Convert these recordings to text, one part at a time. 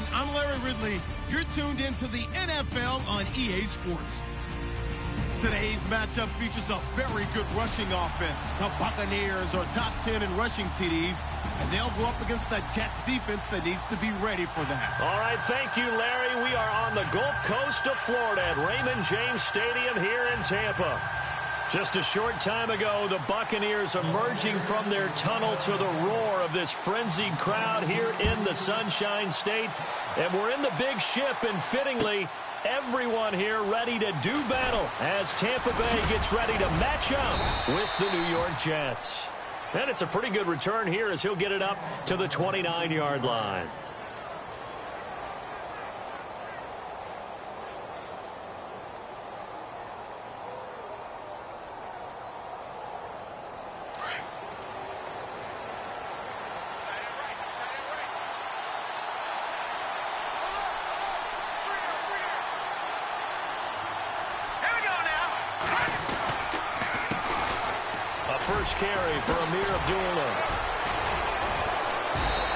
everyone. I'm Larry Ridley. You're tuned into the NFL on EA Sports. Today's matchup features a very good rushing offense. The Buccaneers are top 10 in rushing TDs, and they'll go up against the Jets defense that needs to be ready for that. All right, thank you, Larry. We are on the Gulf Coast of Florida at Raymond James Stadium here in Tampa. Just a short time ago, the Buccaneers emerging from their tunnel to the roar of this frenzied crowd here in the Sunshine State. And we're in the big ship, and fittingly, everyone here ready to do battle as Tampa Bay gets ready to match up with the New York Jets. And it's a pretty good return here as he'll get it up to the 29-yard line. First carry for Amir Abdullah.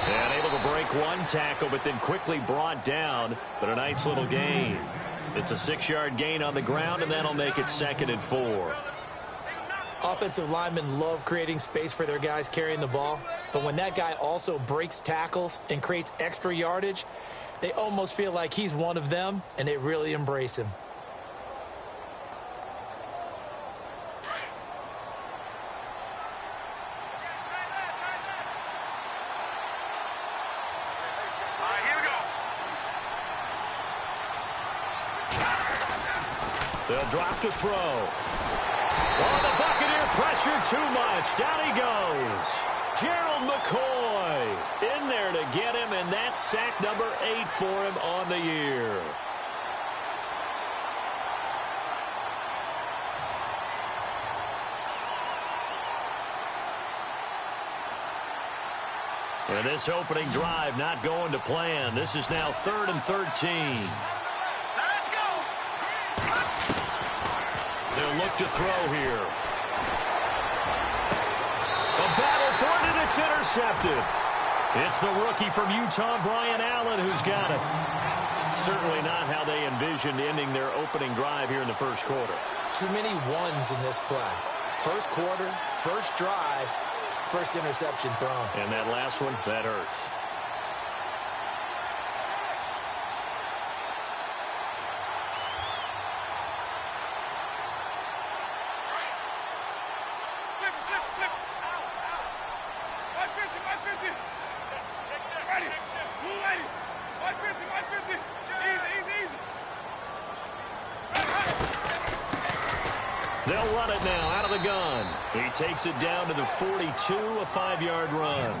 And able to break one tackle, but then quickly brought down. But a nice little gain. It's a 6-yard gain on the ground, and that'll make it 2nd and 4. Offensive linemen love creating space for their guys carrying the ball. But when that guy also breaks tackles and creates extra yardage, they almost feel like he's one of them, and they really embrace him. They'll drop to throw. Oh, the Buccaneer pressure too much. Down he goes. Gerald McCoy in there to get him, and that's sack number 8 for him on the year. And this opening drive not going to plan. This is now 3rd and 13. They'll look to throw here. A battle for it, and it's intercepted. It's the rookie from Utah, Brian Allen, who's got it. Certainly not how they envisioned ending their opening drive here in the first quarter. Too many ones in this play. First quarter, first drive, first interception thrown. And that last one, that hurts. They'll run it now out of the gun. He takes it down to the 42, a 5-yard run.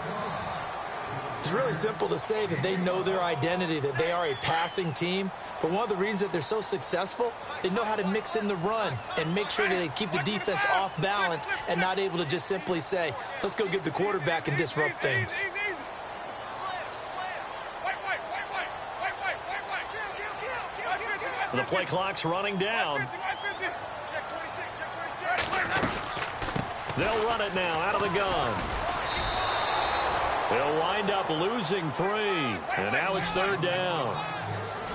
It's really simple to say that they know their identity, that they are a passing team. But one of the reasons that they're so successful, they know how to mix in the run and make sure that they keep the defense off balance and not able to just simply say, let's go get the quarterback and disrupt things. The play clock's running down. They'll run it now out of the gun. They'll wind up losing 3. And now it's 3rd down.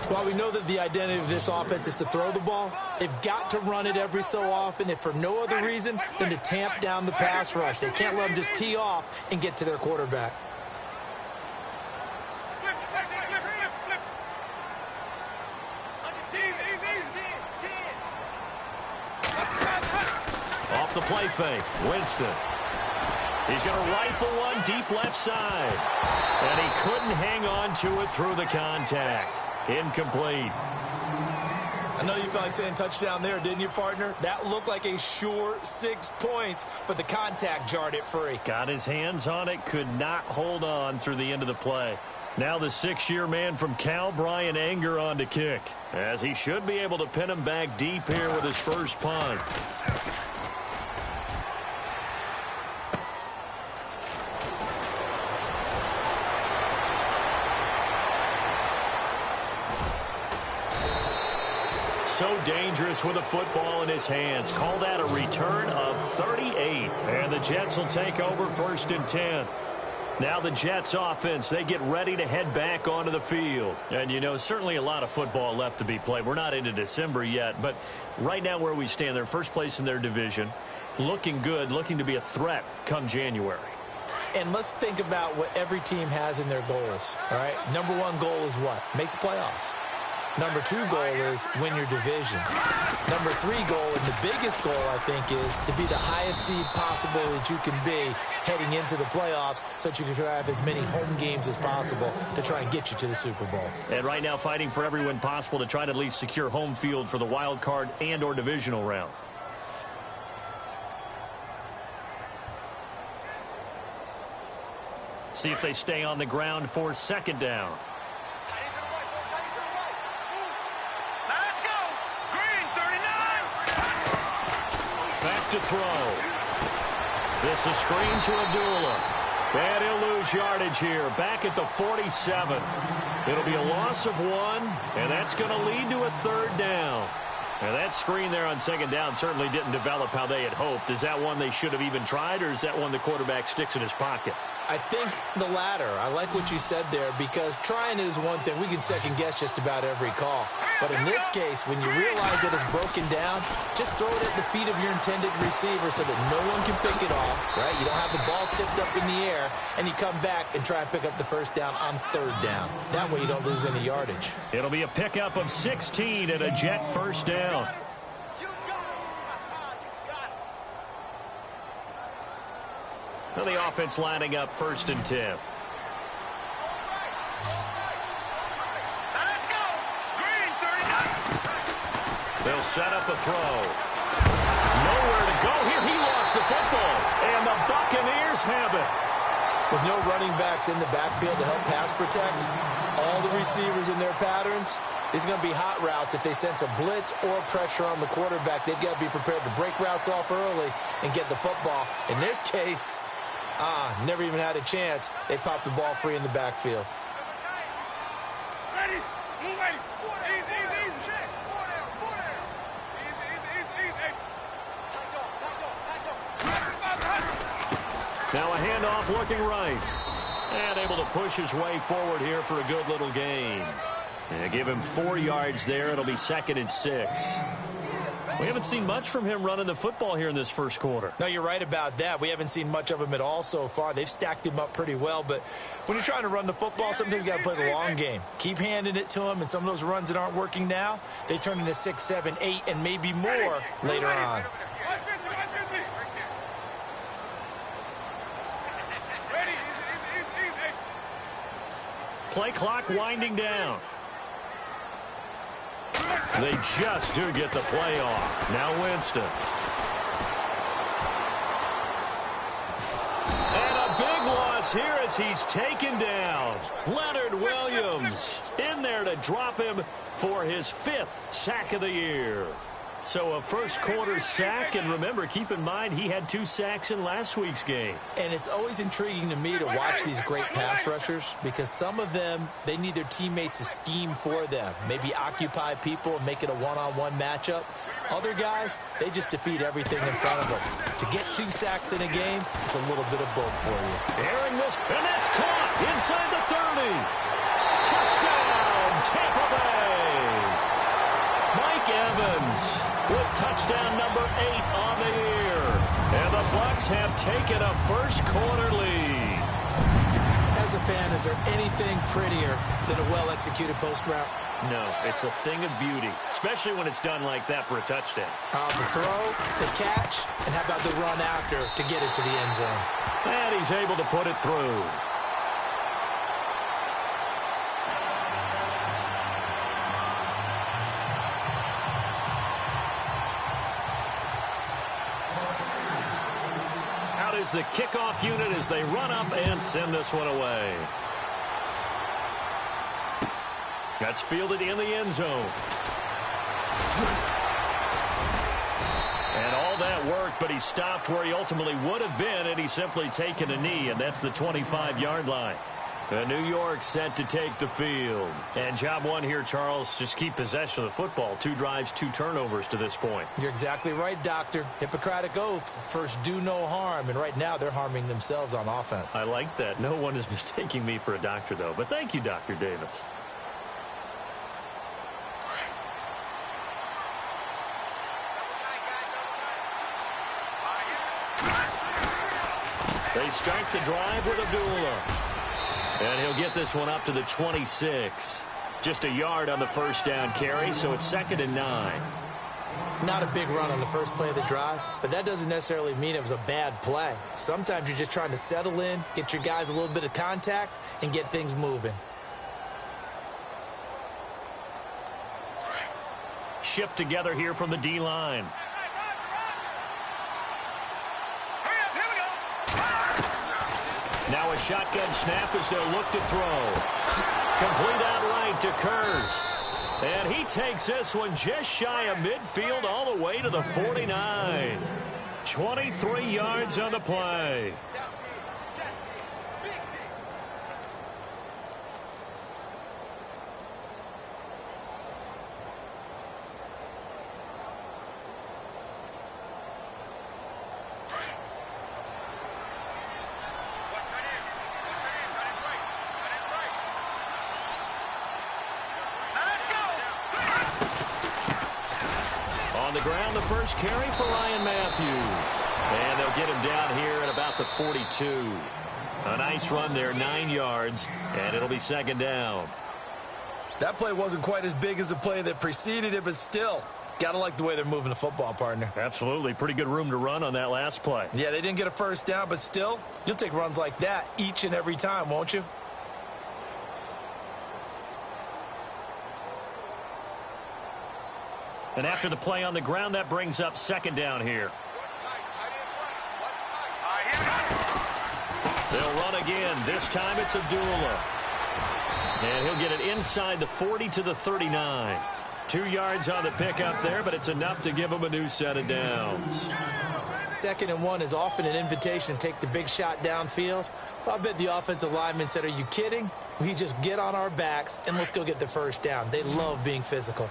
While we know that the identity of this offense is to throw the ball, they've got to run it every so often, if for no other reason than to tamp down the pass rush. They can't let them just tee off and get to their quarterback. Off the play fake, Winston. He's going to rifle one deep left side. And he couldn't hang on to it through the contact. Incomplete. I know you felt like saying touchdown there, didn't you, partner? That looked like a sure 6 points, but the contact jarred it free. Got his hands on it, could not hold on through the end of the play. Now the 6-year man from Cal, Brian Anger, on to kick, as he should be able to pin him back deep here with his first punt. So dangerous with a football in his hands. Call that a return of 38. And the Jets will take over 1st and 10. Now the Jets offense, they get ready to head back onto the field. And, you know, certainly a lot of football left to be played. We're not into December yet, but right now where we stand, they're first place in their division, looking good, looking to be a threat come January. And let's think about what every team has in their goals, all right? Number one goal is what? Make the playoffs. Number two goal is win your division. Number three goal, and the biggest goal, I think, is to be the highest seed possible that you can be heading into the playoffs so that you can try to have as many home games as possible to try and get you to the Super Bowl. And right now fighting for every win possible to try to at least secure home field for the wild card and or divisional round. See if they stay on the ground for second down. Back to throw. This is screen to Abdullah. And he'll lose yardage here. Back at the 47. It'll be a loss of 1, and that's going to lead to a third down. Now that screen there on second down certainly didn't develop how they had hoped. Is that one they should have even tried, or is that one the quarterback sticks in his pocket? I think the latter. I like what you said there, because trying is one thing. We can second guess just about every call. But in this case, when you realize that it's broken down, just throw it at the feet of your intended receiver so that no one can pick it off, right? You don't have the ball tipped up in the air, and you come back and try and pick up the first down on third down. That way you don't lose any yardage. It'll be a pickup of 16 and a Jet first down. So the offense lining up 1st and 10. Let's go. Green 39. They'll set up a throw. Nowhere to go here. He lost the football. And the Buccaneers have it. With no running backs in the backfield to help pass protect, all the receivers in their patterns, it's going to be hot routes. If they sense a blitz or pressure on the quarterback, they've got to be prepared to break routes off early and get the football. In this case, never even had a chance. They popped the ball free in the backfield. Ready? Move ready. Easy. Check. 4 down. Easy. Now a handoff looking right. And able to push his way forward here for a good little gain. And give him 4 yards there. It'll be 2nd and 6. We haven't seen much from him running the football here in this first quarter. No, you're right about that. We haven't seen much of him at all so far. They've stacked him up pretty well, but when you're trying to run the football, sometimes you got to play the long game. Keep handing it to him, and some of those runs that aren't working now, they turn into 6, 7, 8, and maybe more later on. Play clock winding down. They just do get the play off. Now Winston. And a big loss here as he's taken down. Leonard Williams in there to drop him for his 5th sack of the year. So a first quarter sack, and remember, keep in mind, he had 2 sacks in last week's game. And it's always intriguing to me to watch these great pass rushers, because some of them, they need their teammates to scheme for them, maybe occupy people and make it a one-on-one matchup. Other guys, they just defeat everything in front of them. To get 2 sacks in a game, it's a little bit of both for you. Airing this, and that's caught inside the 30. Touchdown, Tampa Bay. Mike Evans with touchdown number 8 on the year. And the Bucs have taken a first quarter lead. As a fan, is there anything prettier than a well-executed post route? No, it's a thing of beauty, especially when it's done like that for a touchdown. The throw, the catch, and how about the run after to get it to the end zone? And he's able to put it through. Is the kickoff unit as they run up and send this one away. That's fielded in the end zone. And all that worked, but he stopped where he ultimately would have been, and he's simply taken a knee, and that's the 25-yard line. New York set to take the field. And job one here, Charles, just keep possession of the football. 2 drives, 2 turnovers to this point. You're exactly right, Doctor. Hippocratic oath. First, do no harm. And right now, they're harming themselves on offense. I like that. No one is mistaking me for a doctor, though. But thank you, Dr. Davis. They start the drive with Abdullah. And he'll get this one up to the 26. Just a yard on the first down carry, so it's 2nd and 9. Not a big run on the first play of the drive, but that doesn't necessarily mean it was a bad play. Sometimes you're just trying to settle in, get your guys a little bit of contact, and get things moving. Shift together here from the D-line. Now a shotgun snap as they'll look to throw. Complete outright to Kurz. And he takes this one just shy of midfield all the way to the 49. 23 yards on the play. On the ground, the first carry for Ryan Matthews. And they'll get him down here at about the 42. A nice run there, 9 yards, and it'll be 2nd down. That play wasn't quite as big as the play that preceded it, but still, got to like the way they're moving the football, partner. Absolutely. Pretty good room to run on that last play. Yeah, they didn't get a first down, but still, you'll take runs like that each and every time, won't you? And after the play on the ground, that brings up 2nd down here. They'll run again. This time it's Abdullah. And he'll get it inside the 40 to the 39. 2 yards on the pickup there, but it's enough to give him a new set of downs. 2nd and 1 is often an invitation to take the big shot downfield. I bet the offensive lineman said, are you kidding? We just get on our backs and let's go get the first down. They love being physical.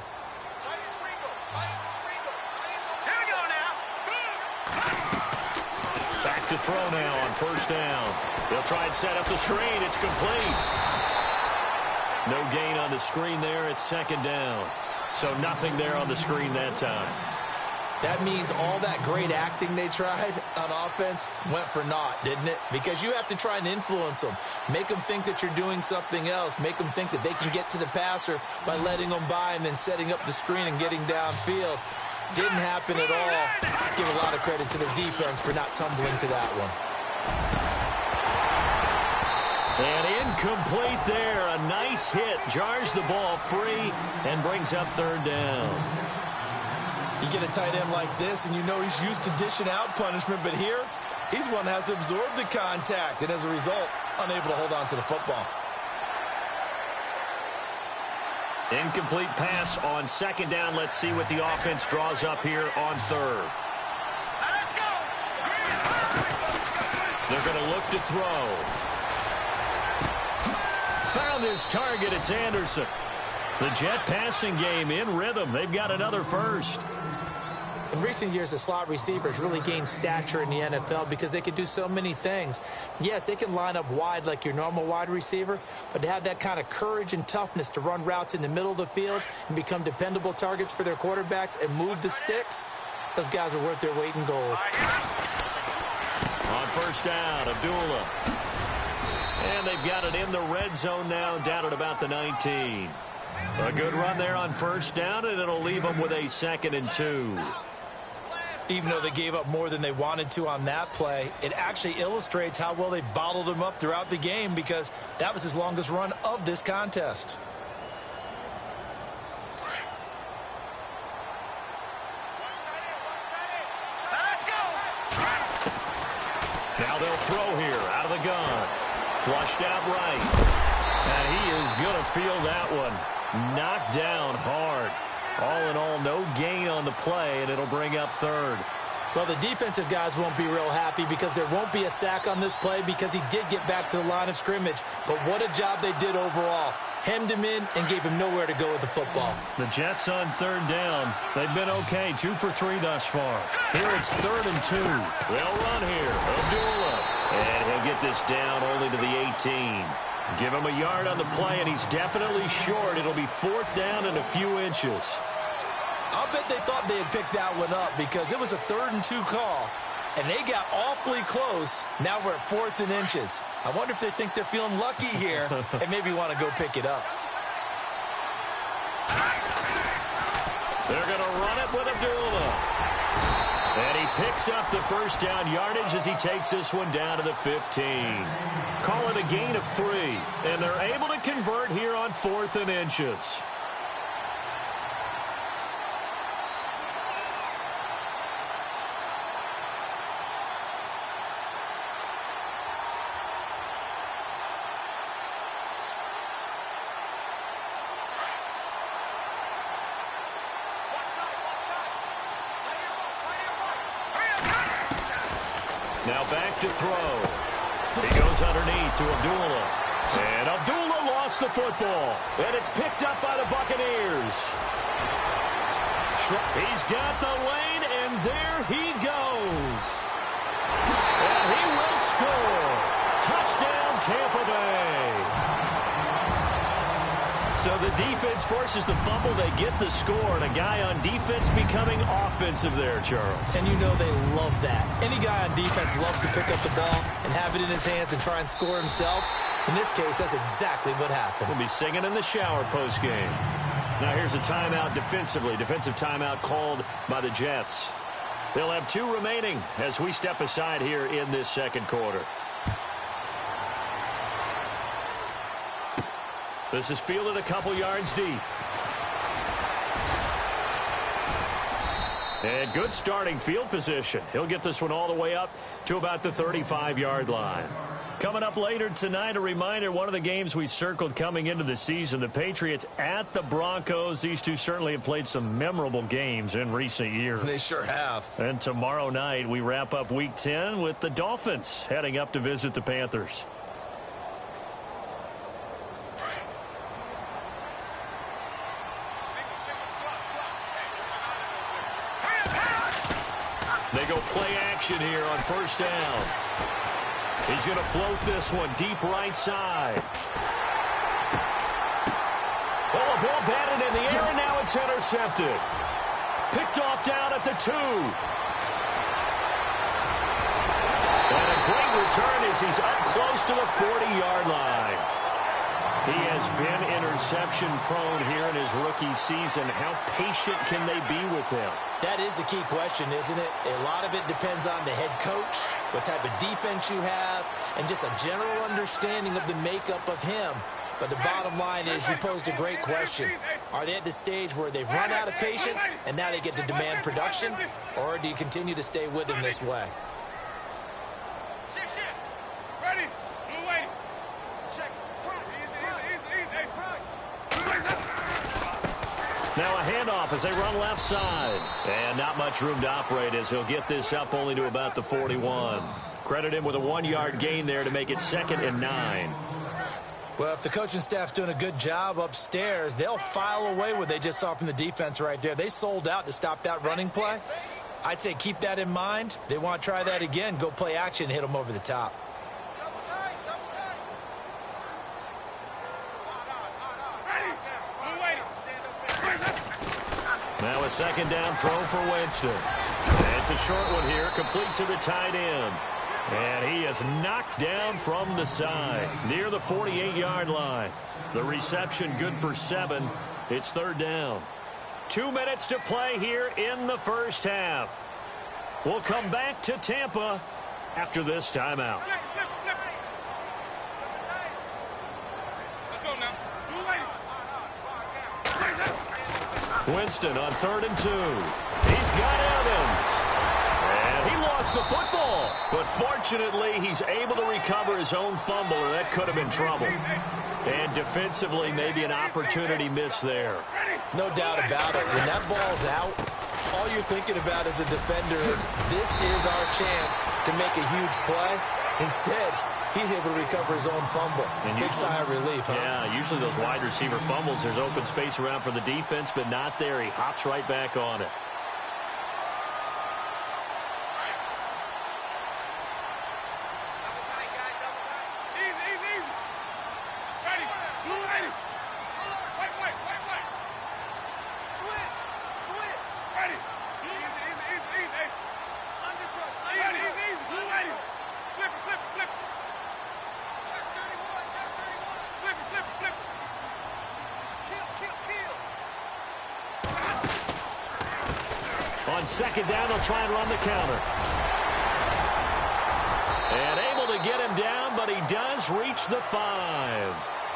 Back to throw now on first down. They'll try and set up the screen. It's complete. No gain on the screen there. It's 2nd down. So nothing there on the screen that time. That means all that great acting they tried on offense went for naught, didn't it? Because you have to try and influence them. Make them think that you're doing something else. Make them think that they can get to the passer by letting them by and then setting up the screen and getting downfield. Didn't happen at all. Give a lot of credit to the defense for not tumbling to that one. And incomplete there. A nice hit. Jars the ball free and brings up 3rd down. You get a tight end like this, and you know he's used to dishing out punishment, but here, he's one that has to absorb the contact, and as a result, unable to hold on to the football. Incomplete pass on 2nd down. Let's see what the offense draws up here on 3rd. They're going to look to throw. Found his target. It's Anderson. The Jet passing game in rhythm. They've got another first. In recent years, the slot receivers really gained stature in the NFL because they can do so many things. Yes, they can line up wide like your normal wide receiver, but to have that kind of courage and toughness to run routes in the middle of the field and become dependable targets for their quarterbacks and move the sticks, those guys are worth their weight in gold. On first down, Abdullah. And they've got it in the red zone now, down at about the 19. A good run there on first down, and it'll leave them with a 2nd and 2. Even though they gave up more than they wanted to on that play, it actually illustrates how well they bottled him up throughout the game because that was his longest run of this contest. Now they'll throw here out of the gun. Flushed out right. And he is going to field that one. Knocked down hard. All in all, no gain on the play, and it'll bring up 3rd. Well, the defensive guys won't be real happy because there won't be a sack on this play because he did get back to the line of scrimmage. But what a job they did overall. Hemmed him in and gave him nowhere to go with the football. The Jets on third down. They've been okay, 2 for 3 thus far. Here it's 3rd and 2. They'll run here. Abdullah. And he'll get this down only to the 18. Give him a yard on the play, and he's definitely short. It'll be 4th down and a few inches. I'll bet they thought they had picked that one up because it was a 3rd and 2 call, and they got awfully close. Now we're at 4th and inches. I wonder if they think they're feeling lucky here and maybe want to go pick it up. They're going to run it with Abdullah. And he picks up the first down yardage as he takes this one down to the 15. Call it a gain of 3, and they're able to convert here on 4th and inches. Now back to throw. He goes underneath to Abdullah. And Abdullah lost the football. And it's picked up by the Buccaneers. He's got the lane, and there he goes. And he will score. Touchdown, Tampa Bay. So the defense forces the fumble. They get the score, and a guy on defense becoming offensive there, Charles. And you know they love that. Any guy on defense loves to pick up the ball and have it in his hands and try and score himself. In this case, that's exactly what happened. We'll be singing in the shower postgame. Now here's a timeout defensively. Defensive timeout called by the Jets. They'll have 2 remaining as we step aside here in this second quarter. This is fielded a couple yards deep. And good starting field position. He'll get this one all the way up to about the 35-yard line. Coming up later tonight, a reminder, one of the games we circled coming into the season, the Patriots at the Broncos. These two certainly have played some memorable games in recent years. They sure have. And tomorrow night, we wrap up Week 10 with the Dolphins heading up to visit the Panthers. They go play action here on first down. He's going to float this one deep right side. Oh, a ball batted in the air, and now it's intercepted. Picked off down at the 2. And a great return as he's up close to the 40-yard line. He has been interception prone here in his rookie season. How patient can they be with him? That is the key question, isn't it? A lot of it depends on the head coach, what type of defense you have, and just a general understanding of the makeup of him. But the bottom line is you posed a great question. Are they at the stage where they've run out of patience and now they get to demand production? Or do you continue to stay with him this way? Ready? Blue lady. Check. Now a handoff as they run left side. And not much room to operate as he'll get this up only to about the 41. Credit him with a 1-yard gain there to make it 2nd and 9. Well, if the coaching staff's doing a good job upstairs, they'll file away what they just saw from the defense right there. They sold out to stop that running play. I'd say keep that in mind. They want to try that again. Go play action, hit them over the top. Now a second down throw for Winston. And it's a short one here, complete to the tight end. And he is knocked down from the side, near the 48-yard line. The reception good for 7. It's 3rd down. 2 minutes to play here in the first half. We'll come back to Tampa after this timeout. Let's go now. Blue lady. Winston on 3rd and 2. He's got Evans. And he lost the football. But fortunately, he's able to recover his own fumble, or that could have been trouble. And defensively, maybe an opportunity miss there. No doubt about it. When that ball's out, all you're thinking about as a defender is this is our chance to make a huge play. Instead, he's able to recover his own fumble. And big sigh of relief, huh? Yeah, usually those wide receiver fumbles, there's open space around for the defense, but not there. He hops right back on it. On second down, they'll try and run the counter. And able to get him down, but he does reach the 5.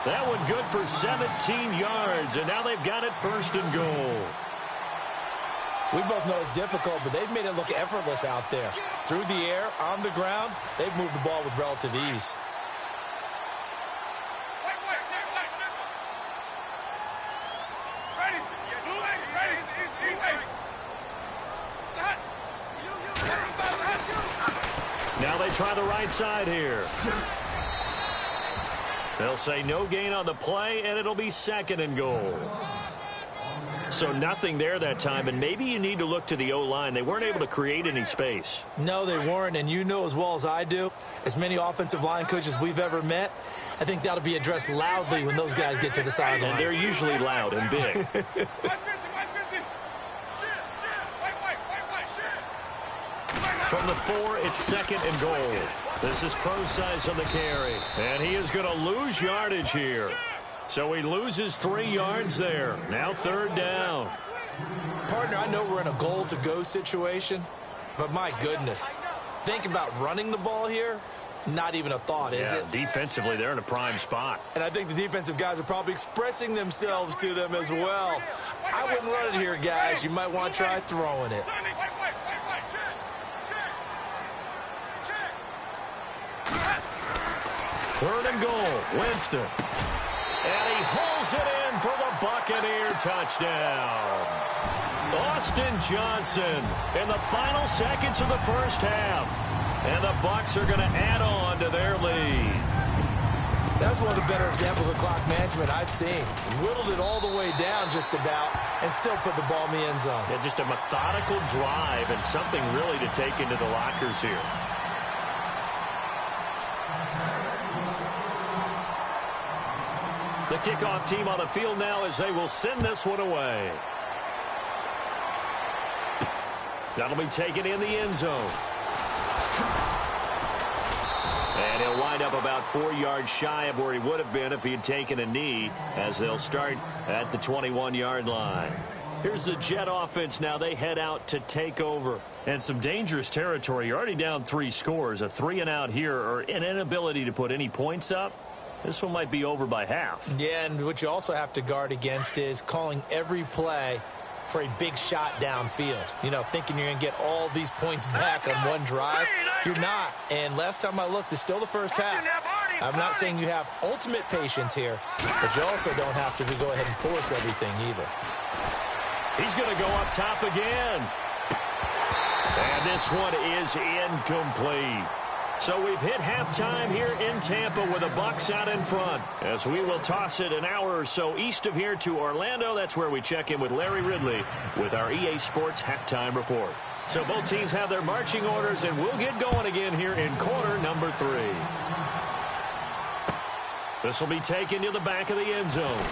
That one good for 17 yards, and now they've got it 1st and goal. We both know it's difficult, but they've made it look effortless out there. Through the air, on the ground, they've moved the ball with relative ease. Now they try the right side here. They'll say no gain on the play, and it'll be 2nd and goal. So nothing there that time, and maybe you need to look to the O-line. They weren't able to create any space. No, they weren't, and you know as well as I do, as many offensive line coaches we've ever met, I think that'll be addressed loudly when those guys get to the sideline. And they're usually loud and big. From the 4, it's 2nd and goal. This is Crow's size on the carry. And he is going to lose yardage here. So he loses 3 yards there. Now 3rd down. Partner, I know we're in a goal-to-go situation, but my goodness, think about running the ball here. Not even a thought, is it? Defensively, they're in a prime spot. And I think the defensive guys are probably expressing themselves to them as well. I wouldn't run it here, guys. You might want to try throwing it. 3rd and goal, Winston. And he holds it in for the Buccaneer touchdown. Austin Johnson in the final seconds of the 1st half. And the Bucs are going to add on to their lead. That's one of the better examples of clock management I've seen. Whittled it all the way down just about and still put the ball in the end zone. Yeah, just a methodical drive and something really to take into the lockers here. The kickoff team on the field now as they will send this one away. That'll be taken in the end zone. And he'll wind up about 4 yards shy of where he would have been if he had taken a knee, as they'll start at the 21-yard line. Here's the Jet offense now. They head out to take over. And some dangerous territory. You're already down 3 scores. A 3-and-out here, or an inability to put any points up. This one might be over by half. Yeah, and what you also have to guard against is calling every play for a big shot downfield. You know, thinking you're going to get all these points back on one drive. You're not. And last time I looked, it's still the 1st half. I'm not saying you have ultimate patience here, but you also don't have to go ahead and force everything either. He's going to go up top again. And this one is incomplete. So we've hit halftime here in Tampa with the Bucs out in front. As we will toss it an hour or so east of here to Orlando. That's where we check in with Larry Ridley with our EA Sports halftime report. So both teams have their marching orders, and we'll get going again here in quarter number 3. This will be taken to the back of the end zone.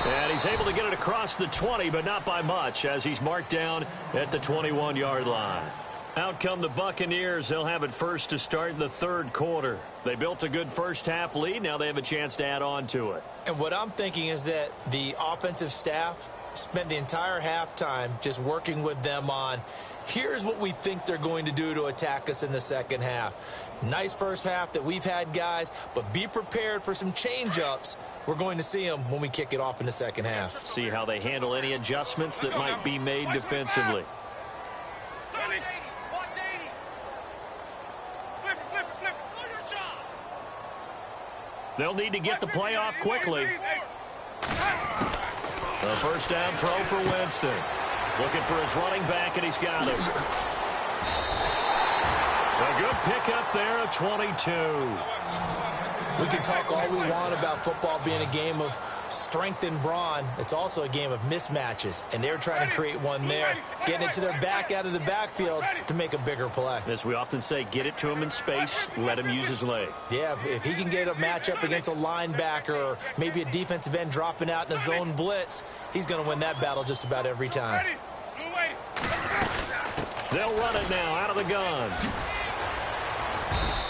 And he's able to get it across the 20, but not by much, as he's marked down at the 21-yard line. Out come the Buccaneers. They'll have it first to start the 3rd quarter. They built a good 1st half lead. Now they have a chance to add on to it. And what I'm thinking is that the offensive staff spent the entire halftime just working with them on, here's what we think they're going to do to attack us in the 2nd half. Nice 1st half that we've had, guys, but be prepared for some change-ups. We're going to see them when we kick it off in the 2nd half. See how they handle any adjustments that might be made defensively. They'll need to get the play off quickly. A first down throw for Winston. Looking for his running back, and he's got him. A good pickup there at 22. We can talk all we want about football being a game of strength and brawn. It's also a game of mismatches, and they're trying to create one there, getting it to their back out of the backfield to make a bigger play. As we often say, get it to him in space, let him use his leg. Yeah, if he can get a matchup against a linebacker or maybe a defensive end dropping out in a zone blitz, he's going to win that battle just about every time. They'll run it now out of the gun.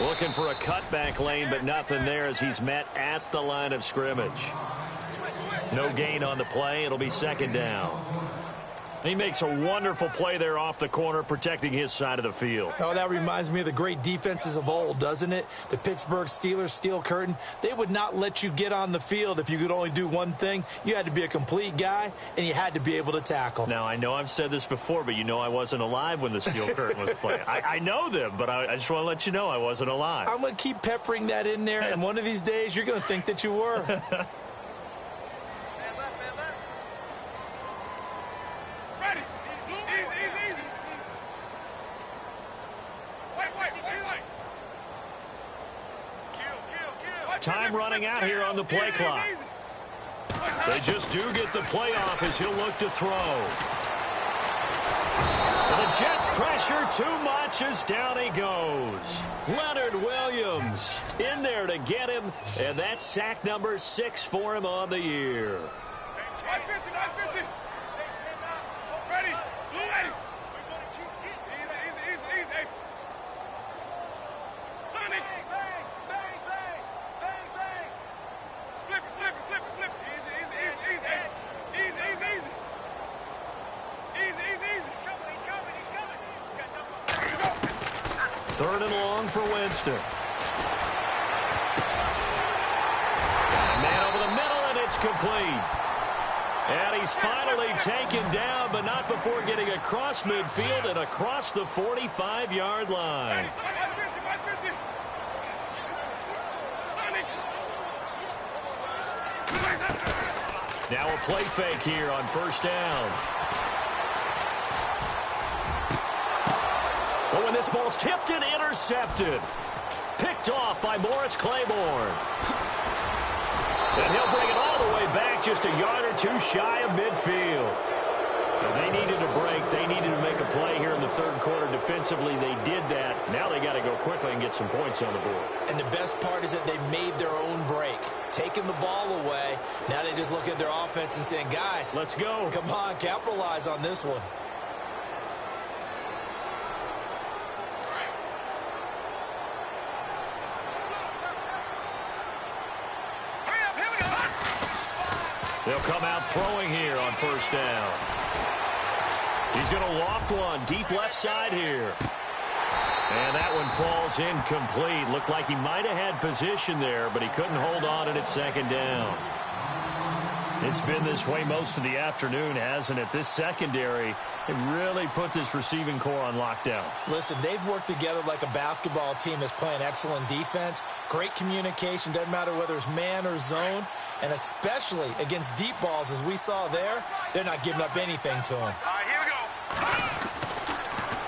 Looking for a cutback lane, but nothing there as he's met at the line of scrimmage. No gain on the play. It'll be second down. He makes a wonderful play there off the corner, protecting his side of the field. Oh, that reminds me of the great defenses of old, doesn't it? The Pittsburgh Steelers, Steel Curtain. They would not let you get on the field if you could only do one thing. You had to be a complete guy, and you had to be able to tackle. Now, I know I've said this before, but you know I wasn't alive when the Steel Curtain was playing. I know them, but I just want to let you know I wasn't alive. I'm going to keep peppering that in there, and one of these days you're going to think that you were. Time running out here on the play clock. They just do get the play off as he'll look to throw. The Jets pressure too much as down he goes. Leonard Williams in there to get him, and that's sack number 6 for him on the year. Third and long for Winston. Man over the middle, and it's complete. And he's finally taken down, but not before getting across midfield and across the 45-yard line. Now a play fake here on first down. Oh, and this ball's tipped and intercepted. Picked off by Morris Claiborne. And he'll bring it all the way back just a yard or two shy of midfield. Now, they needed a break. They needed to make a play here in the third quarter. Defensively, they did that. Now they got to go quickly and get some points on the board. And the best part is that they made their own break. Taking the ball away. Now they just look at their offense and saying, guys, let's go. Come on, capitalize on this one. They'll come out throwing here on first down. He's going to loft one deep left side here. And that one falls incomplete. Looked like he might have had position there, but he couldn't hold on at second down. It's been this way most of the afternoon, hasn't it? This secondary, it really put this receiving core on lockdown. Listen, they've worked together like a basketball team that's playing excellent defense. Great communication, doesn't matter whether it's man or zone. And especially against deep balls, as we saw there, they're not giving up anything to him. All right, here we go.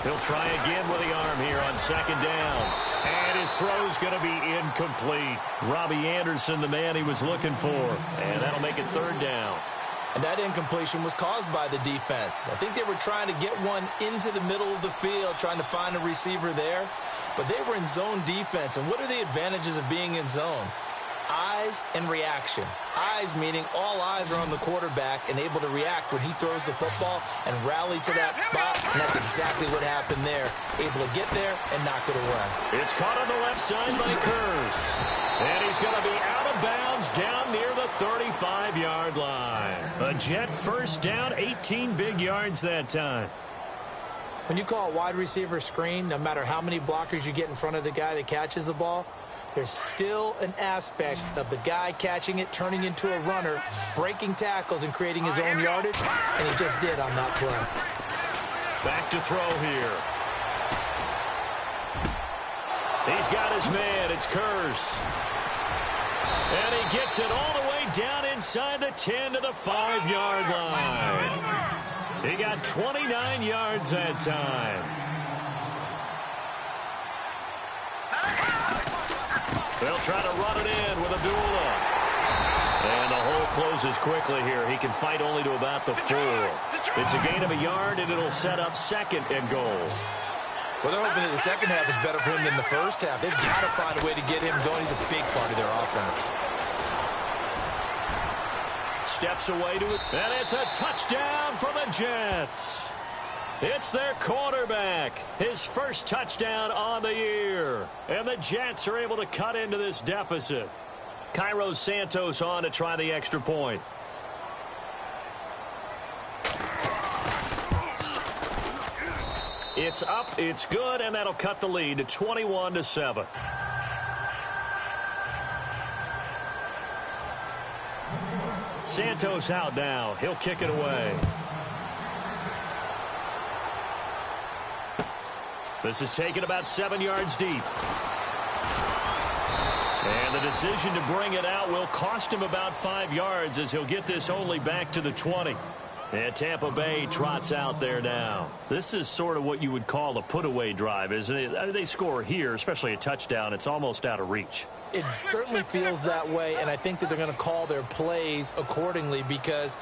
He'll try again with the arm here on second down. And his throw's going to be incomplete. Robbie Anderson, the man he was looking for. And that'll make it third down. And that incompletion was caused by the defense. I think they were trying to get one into the middle of the field, trying to find a receiver there. But they were in zone defense. And what are the advantages of being in zone? Eyes and reaction. Eyes meaning all eyes are on the quarterback and able to react when he throws the football and rally to that spot. And that's exactly what happened there. Able to get there and knock it away. It's caught on the left side by Kurz. And he's going to be out of bounds down near the 35-yard line. A Jet first down, 18 big yards that time. When you call a wide receiver screen, no matter how many blockers you get in front of the guy that catches the ball, there's still an aspect of the guy catching it, turning into a runner, breaking tackles and creating his own yardage, and he just did on that play. Back to throw here. He's got his man. It's Kurz. And he gets it all the way way down inside the 10 to the 5-yard line. He got 29 yards that time. They'll try to run it in with Abdullah. And the hole closes quickly here. He can fight only to about the 4. It's a gain of a yard, and it'll set up 2nd and goal. Well, they're hoping that the second half is better for him than the first half. They've got to find a way to get him going. He's a big part of their offense. Steps away to it, and it's a touchdown for the Jets. It's their quarterback, his first touchdown on the year. And the Jets are able to cut into this deficit. Cairo Santos on to try the extra point. It's up, it's good, and that'll cut the lead to 21-7. Santos out now. He'll kick it away. This is taken about 7 yards deep. And the decision to bring it out will cost him about 5 yards as he'll get this only back to the 20. And Tampa Bay trots out there now. This is sort of what you would call a put-away drive, isn't it? I mean, they score here, especially a touchdown. It's almost out of reach. It certainly feels that way, and I think that they're going to call their plays accordingly because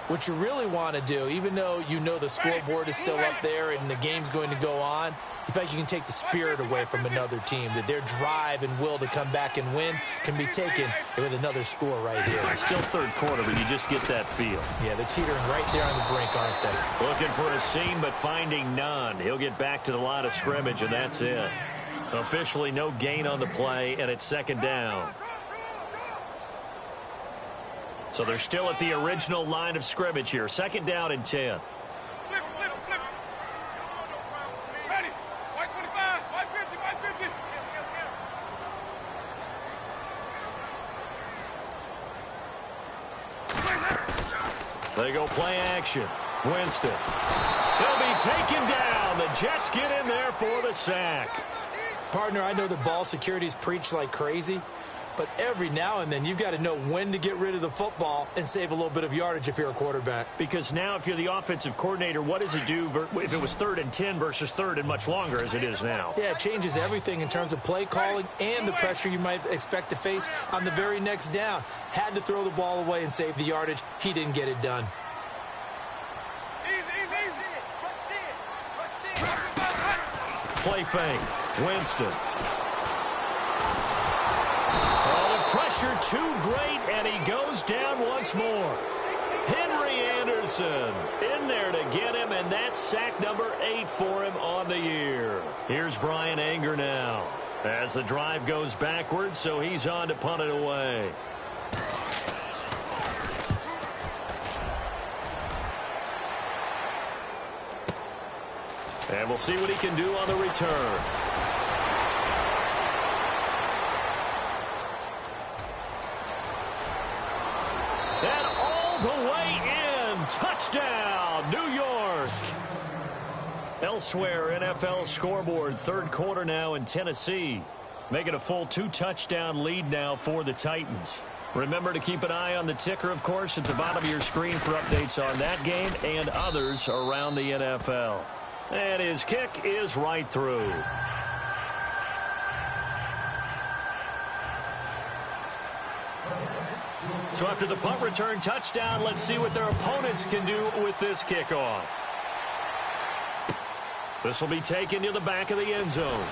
what you really want to do, even though you know the scoreboard is still up there and the game's going to go on, in fact, you can take the spirit away from another team, that their drive and will to come back and win can be taken with another score right here. It's still third quarter, but you just get that feel. Yeah, they're teetering right there on the brink, aren't they? Looking for a seam, but finding none. He'll get back to the line of scrimmage, and that's it. Officially no gain on the play, and it's 2nd down. So they're still at the original line of scrimmage here. 2nd down and 10. They go play action. Winston. He'll be taken down. The Jets get in there for the sack. Partner, I know the ball security is preached like crazy, but every now and then you've got to know when to get rid of the football and save a little bit of yardage if you're a quarterback. Because now if you're the offensive coordinator, what does it do if it was 3rd and 10 versus 3rd and much longer as it is now? Yeah, it changes everything in terms of play calling and the pressure you might expect to face on the very next down. Had to throw the ball away and save the yardage. He didn't get it done. Play fake. Winston. Oh, the pressure too great, and he goes down once more. Henry Anderson in there to get him, and that's sack number 8 for him on the year. Here's Brian Anger now as the drive goes backwards, so he's on to punt it away. And we'll see what he can do on the return. And all the way in. Touchdown, New York. Elsewhere, NFL scoreboard, 3rd quarter now in Tennessee. Making a full 2-touchdown lead now for the Titans. Remember to keep an eye on the ticker, of course, at the bottom of your screen for updates on that game and others around the NFL. And his kick is right through. So after the punt return touchdown, let's see what their opponents can do with this kickoff. This will be taken to the back of the end zone.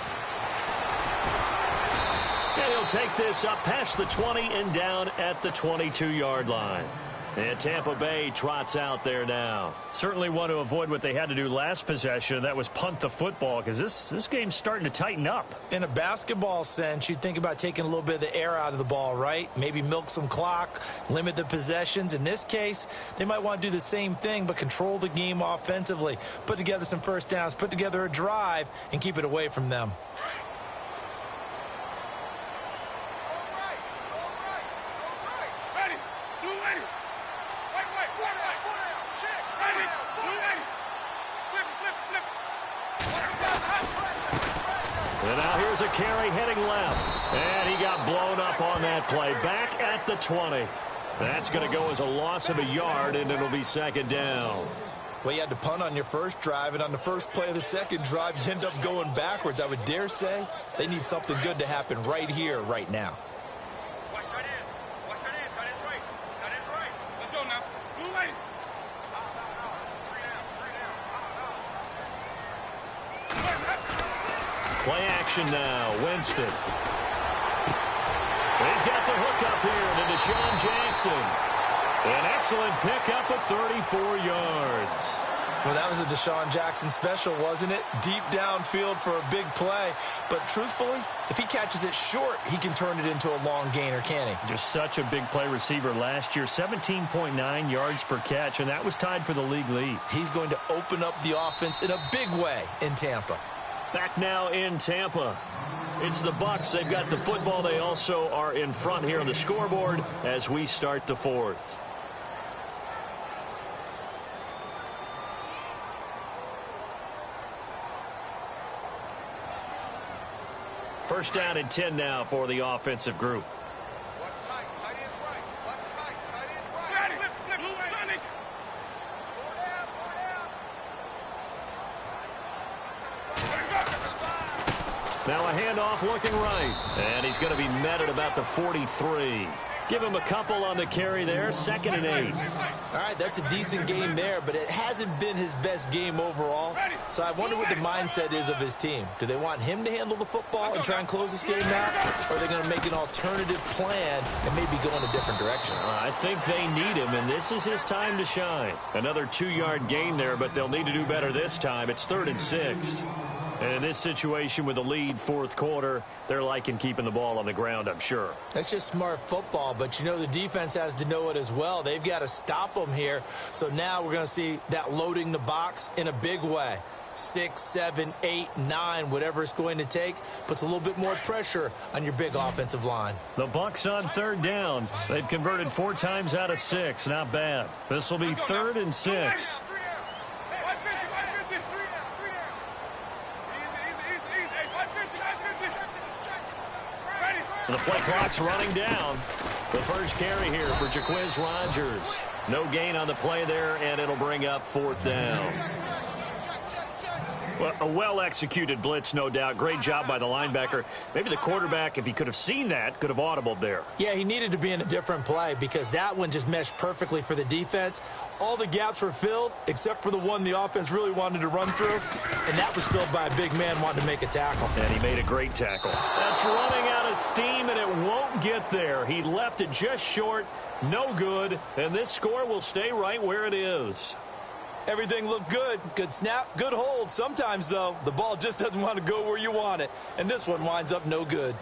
And he'll take this up past the 20 and down at the 22-yard line. And Tampa Bay trots out there now. Certainly want to avoid what they had to do last possession. That was punt the football, because this game's starting to tighten up. In a basketball sense, you think about taking a little bit of the air out of the ball, right? Maybe milk some clock, limit the possessions. In this case, they might want to do the same thing, but control the game offensively. Put together some first downs, put together a drive, and keep it away from them. And now here's a carry heading left. And he got blown up on that play. Back at the 20. That's going to go as a loss of a yard, and it'll be second down. Well, you had to punt on your first drive, and on the first play of the second drive, you end up going backwards. I would dare say they need something good to happen right here, right now. Watch tight end. Watch tight end. Tight end's right. Tight end's right. Let's go now. Move lane. Play action now. Winston. He's got the hook up here to Deshaun Jackson. An excellent pickup of 34 yards. Well, that was a Deshaun Jackson special, wasn't it? Deep downfield for a big play. But truthfully, if he catches it short, he can turn it into a long gainer, can he? Just such a big play receiver last year. 17.9 yards per catch, and that was tied for the league lead. He's going to open up the offense in a big way in Tampa. Back now in Tampa. It's the Bucs. They've got the football. They also are in front here on the scoreboard as we start the fourth. First down and 10 now for the offensive group. Watch tight. Tight end's right. Watch tight. Tight end's right. Flip, flip, blue Sonic. Now a handoff looking right. And he's going to be met at about the 43. Give him a couple on the carry there. Second and 8. All right, that's a decent game there, but it hasn't been his best game overall. So I wonder what the mindset is of his team. Do they want him to handle the football and try and close this game out? Or are they going to make an alternative plan and maybe go in a different direction? I think they need him, and this is his time to shine. Another 2-yard gain there, but they'll need to do better this time. It's 3rd and 6. And in this situation with the lead, fourth quarter, they're liking keeping the ball on the ground, I'm sure. That's just smart football, but you know the defense has to know it as well. They've got to stop them here. So now we're going to see that loading the box in a big way. 6, 7, 8, 9, whatever it's going to take, puts a little bit more pressure on your big offensive line. The Bucs on 3rd down. They've converted 4 times out of 6. Not bad. This will be 3rd and 6. The play clock's running down. The first carry here for Jaquiz Rodgers. No gain on the play there, and it'll bring up 4th down. Well, a well-executed blitz, no doubt. Great job by the linebacker. Maybe the quarterback, if he could have seen that, could have audibled there. Yeah, he needed to be in a different play because that one just meshed perfectly for the defense. All the gaps were filled except for the one the offense really wanted to run through, and that was filled by a big man wanting to make a tackle. And he made a great tackle. That's running out of steam, and it won't get there. He left it just short, no good, and this score will stay right where it is. Everything looked good. Good snap, good hold. Sometimes, though, the ball just doesn't want to go where you want it. And this one winds up no good.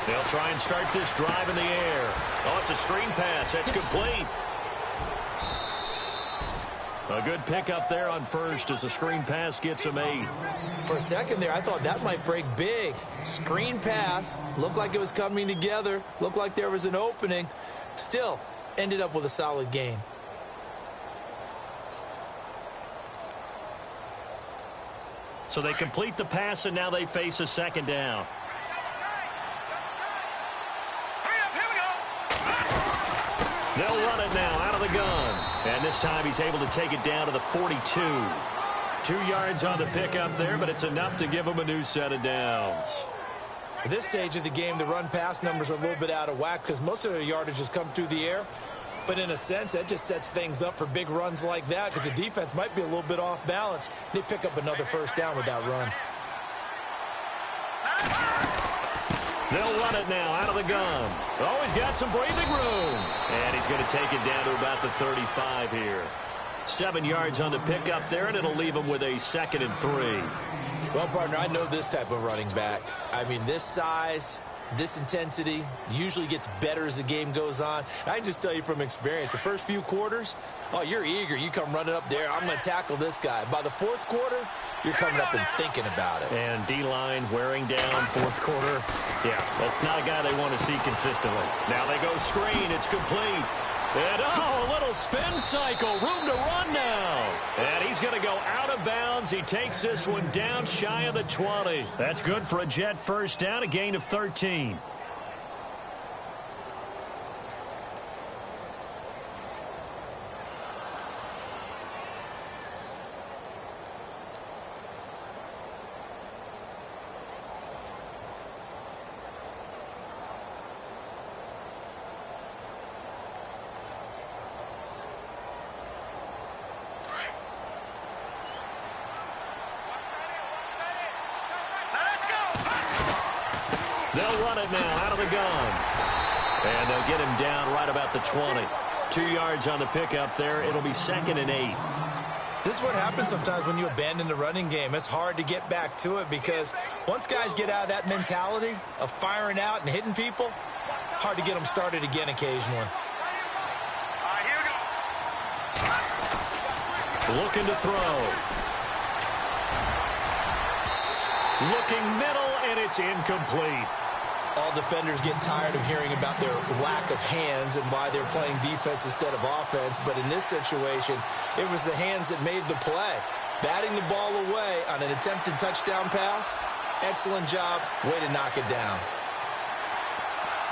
They'll try and start this drive in the air. Oh, it's a screen pass. That's complete. A good pickup there on first as the screen pass gets him 8. For a second there, I thought that might break big. Screen pass. Looked like it was coming together. Looked like there was an opening. Still, ended up with a solid gain. So they complete the pass, and now they face a second down. They'll run it now out of the gun. And this time he's able to take it down to the 42. 2 yards on the pickup there, but it's enough to give him a new set of downs. At this stage of the game, the run-pass numbers are a little bit out of whack because most of their yardage has come through the air. But in a sense, that just sets things up for big runs like that because the defense might be a little bit off balance. They pick up another first down with that run. They'll run it now out of the gun. Oh, he's got some breathing room. And he's going to take it down to about the 35 here. 7 yards on the pickup there, and it'll leave him with a 2nd and 3. Well, partner, I know this type of running back. I mean, this size, this intensity usually gets better as the game goes on. And I can just tell you from experience, the first few quarters, oh, you're eager. You come running up there. I'm going to tackle this guy. By the fourth quarter, you're coming up and thinking about it. And D-line wearing down fourth quarter. Yeah, that's not a guy they want to see consistently. Now they go screen. It's complete. And, oh, a little spin cycle. Room to run now. And he's going to go out of bounds. He takes this one down shy of the 20. That's good for a Jet first down, a gain of 13. They'll run it now out of the gun. And they'll get him down right about the 20. 2 yards on the pickup there. It'll be 2nd and 8. This is what happens sometimes when you abandon the running game. It's hard to get back to it because once guys get out of that mentality of firing out and hitting people, hard to get them started again occasionally. Looking to throw. Looking middle, and it's incomplete. All defenders get tired of hearing about their lack of hands and why they're playing defense instead of offense. But in this situation, it was the hands that made the play. Batting the ball away on an attempted touchdown pass. Excellent job. Way to knock it down.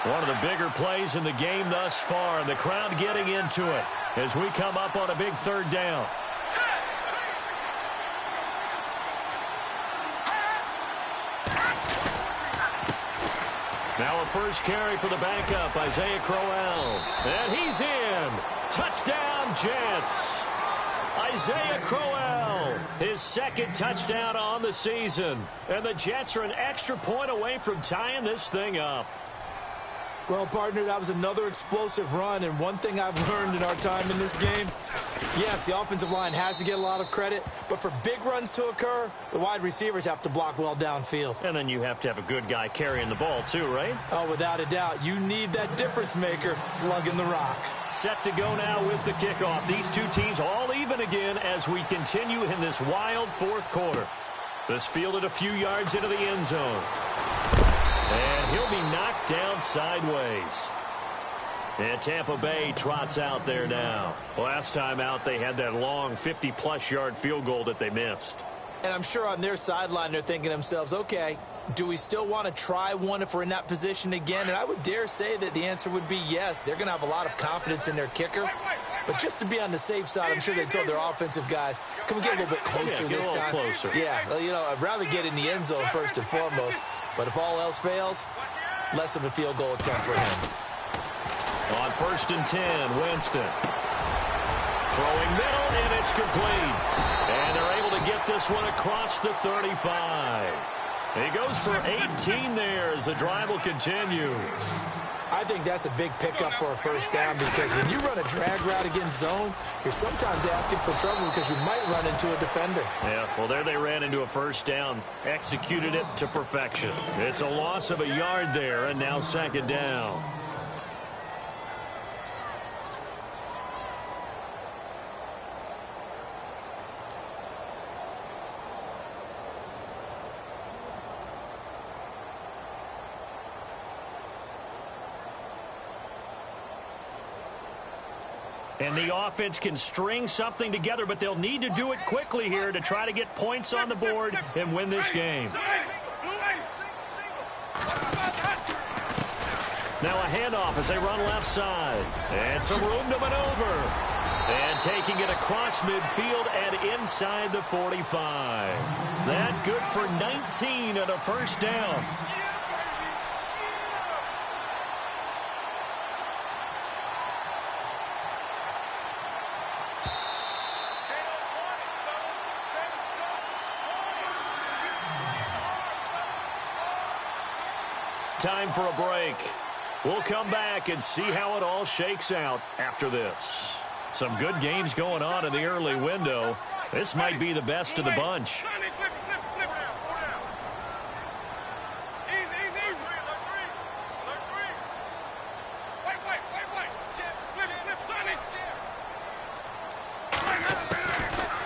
One of the bigger plays in the game thus far, and the crowd getting into it as we come up on a big 3rd down. Now a first carry for the backup, Isaiah Crowell. And he's in. Touchdown, Jets. Isaiah Crowell, his 2nd touchdown on the season. And the Jets are an extra point away from tying this thing up. Well, partner, that was another explosive run, and one thing I've learned in our time in this game, yes, the offensive line has to get a lot of credit, but for big runs to occur, the wide receivers have to block well downfield. And then you have to have a good guy carrying the ball too, right? Oh, without a doubt. You need that difference maker lugging the rock. Set to go now with the kickoff. These two teams all even again as we continue in this wild 4th quarter. This fielded a few yards into the end zone. And he'll be knocked down sideways. And Tampa Bay trots out there now. Last time out, they had that long 50-plus yard field goal that they missed. And I'm sure on their sideline, they're thinking to themselves, okay, do we still want to try one if we're in that position again? And I would dare say that the answer would be yes. They're going to have a lot of confidence in their kicker. But just to be on the safe side, I'm sure they told their offensive guys, can we get a little bit closer this time? Closer. Yeah, well, you know, I'd rather get in the end zone first and foremost. But if all else fails, less of a field goal attempt for him. On 1st and 10, Winston. Throwing middle, and it's complete. And they're able to get this one across the 35. He goes for 18 there as the drive will continue. I think that's a big pickup for a first down because when you run a drag route against zone, you're sometimes asking for trouble because you might run into a defender. Yeah, well, there they ran into a first down, executed it to perfection. It's a loss of a yard there, and now 2nd down. And the offense can string something together, but they'll need to do it quickly here to try to get points on the board and win this game. Now a handoff as they run left side. And some room to maneuver. And taking it across midfield and inside the 45. That good for 19 and a first down. Time for a break. We'll come back and see how it all shakes out after this. Some good games going on in the early window. This might be the best of the bunch.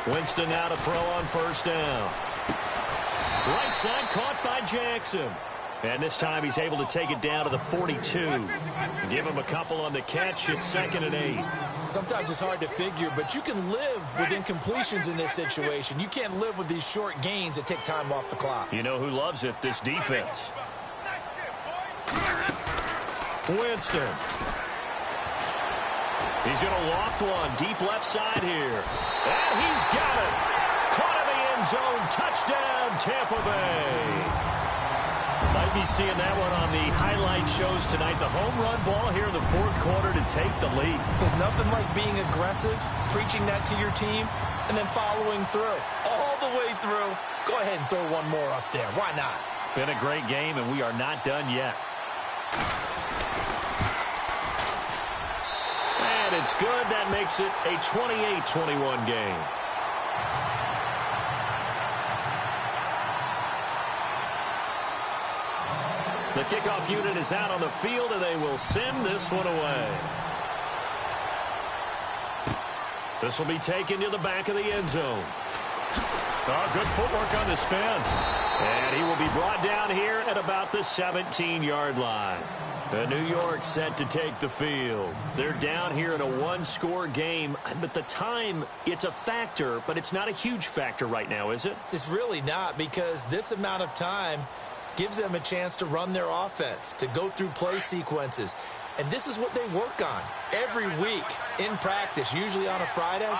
Winston now to throw on first down. Right side caught by Jackson. And this time he's able to take it down to the 42. Give him a couple on the catch. It's 2nd and 8. Sometimes it's hard to figure, but you can live with incompletions in this situation. You can't live with these short gains that take time off the clock. You know who loves it? This defense. Winston. He's going to loft one deep left side here. And he's got it. Caught in the end zone. Touchdown, Tampa Bay. Might be seeing that one on the highlight shows tonight. The home run ball here in the 4th quarter to take the lead. There's nothing like being aggressive, preaching that to your team, and then following through. All the way through. Go ahead and throw one more up there. Why not? Been a great game, and we are not done yet. And it's good. That makes it a 28-21 game. The kickoff unit is out on the field, and they will send this one away. This will be taken to the back of the end zone. Oh, good footwork on the spin. And he will be brought down here at about the 17-yard line. The New York set to take the field. They're down here in a one-score game, but the time, it's a factor, but it's not a huge factor right now, is it? It's really not, because this amount of time gives them a chance to run their offense, to go through play sequences. And this is what they work on every week in practice, usually on a Friday.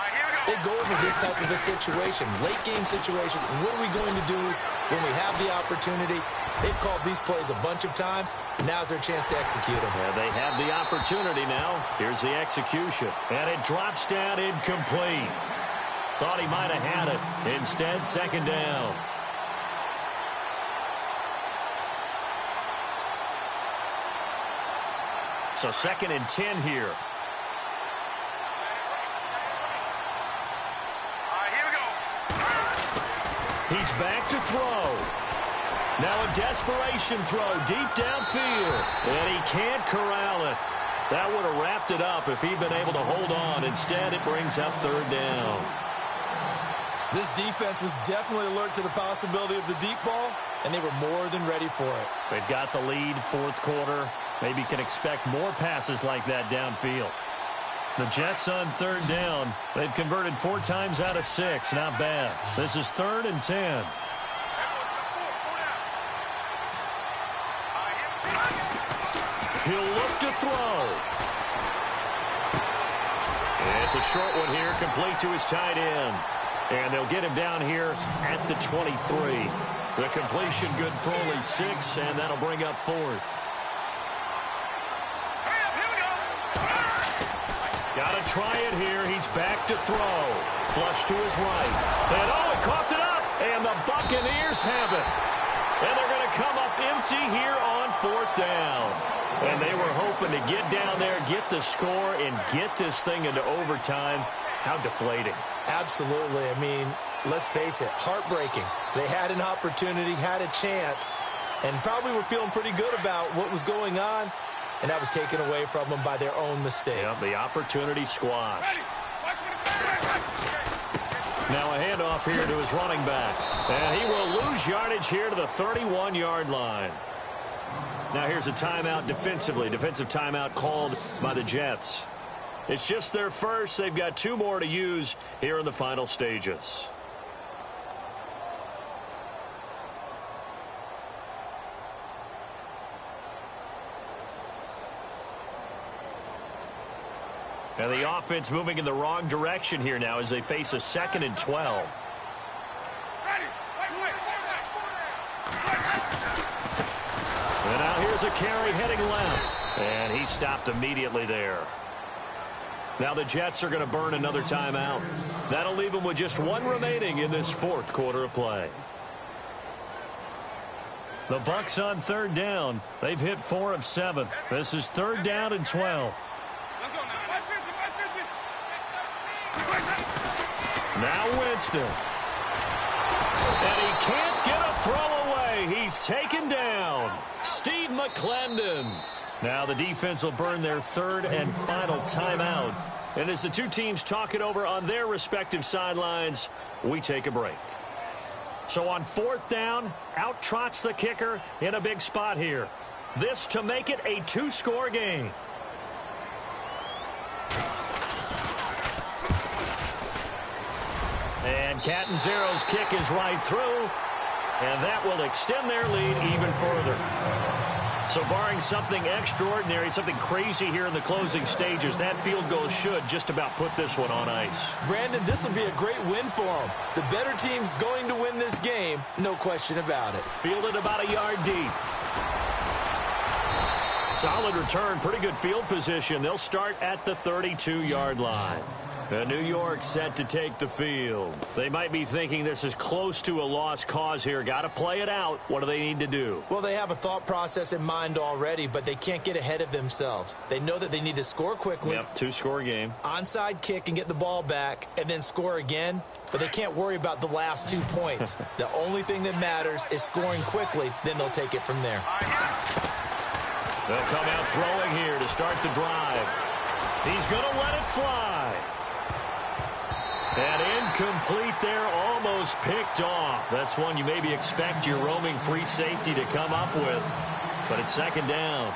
They go over this type of a situation, late-game situation. What are we going to do when we have the opportunity? They've called these plays a bunch of times, and now's their chance to execute them. Yeah, they have the opportunity now. Here's the execution. And it drops down incomplete. Thought he might have had it. Instead, 2nd down. So 2nd and 10 here. Here we go. He's back to throw. Now a desperation throw deep downfield. And he can't corral it. That would have wrapped it up if he'd been able to hold on. Instead, it brings up 3rd down. This defense was definitely alert to the possibility of the deep ball, and they were more than ready for it. They've got the lead, 4th quarter. Maybe can expect more passes like that downfield. The Jets on 3rd down. They've converted 4 times out of 6. Not bad. This is 3rd and 10. He'll look to throw. It's a short one here, complete to his tight end. And they'll get him down here at the 23. The completion good for only 6, and that'll bring up 4th. Got to try it here. He's back to throw. Flush to his right. And, oh, he coughed it up. And the Buccaneers have it. And they're going to come up empty here on 4th down. And they were hoping to get down there, get the score, and get this thing into overtime. How deflating. Absolutely. I mean, let's face it, heartbreaking. They had an opportunity, had a chance, and probably were feeling pretty good about what was going on, and that was taken away from them by their own mistake. Yep, the opportunity squashed. Now a handoff here to his running back. And he will lose yardage here to the 31-yard line. Now here's a timeout defensively. Defensive timeout called by the Jets. It's just their first. They've got 2 more to use here in the final stages. And the offense moving in the wrong direction here now as they face a 2nd and 12. And now here's a carry heading left. And he stopped immediately there. Now the Jets are going to burn another timeout. That'll leave them with just 1 remaining in this 4th quarter of play. The Bucs on 3rd down. They've hit 4 of 7. This is 3rd down and 12. Now Winston. And he can't get a throw away. He's taken down. Steve McClendon. Now the defense will burn their 3rd and final timeout. And as the 2 teams talk it over on their respective sidelines, we take a break. So on 4th down, out trots the kicker in a big spot here. This to make it a 2-score game. And Catanzaro's kick is right through, and that will extend their lead even further. So barring something extraordinary, something crazy here in the closing stages, that field goal should just about put this one on ice. Brandon, this will be a great win for them. The better team's going to win this game, no question about it. Fielded about a yard deep. Solid return, pretty good field position. They'll start at the 32-yard line. New York set to take the field. They might be thinking this is close to a lost cause here. Got to play it out. What do they need to do? Well, they have a thought process in mind already, but they can't get ahead of themselves. They know that they need to score quickly. Yep, 2-score game. Onside kick and get the ball back and then score again. But they can't worry about the last 2 points. The only thing that matters is scoring quickly. Then they'll take it from there. They'll come out throwing here to start the drive. He's going to let it fly. And incomplete there, almost picked off. That's one you maybe expect your roaming free safety to come up with. But it's 2nd down.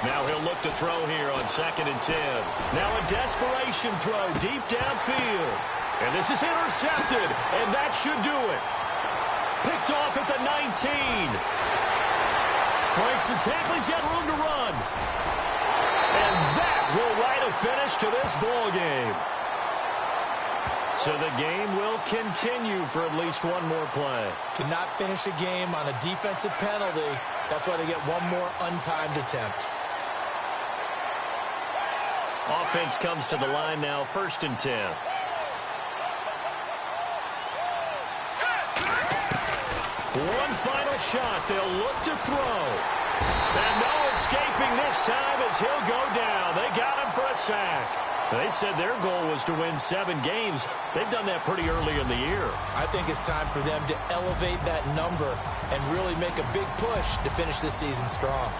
Now he'll look to throw here on 2nd and 10. Now a desperation throw deep downfield. And this is intercepted, and that should do it. Picked off at the 19. Breaks the tackle, he's got room to run. And that will write a finish to this ball game. So the game will continue for at least one more play. To not finish a game on a defensive penalty, that's why they get one more untimed attempt. Offense comes to the line now, 1st and 10. One final shot. They'll look to throw. And no escaping this time as he'll go down. They got him for a sack. They said their goal was to win 7 games. They've done that pretty early in the year. I think it's time for them to elevate that number and really make a big push to finish this season strong.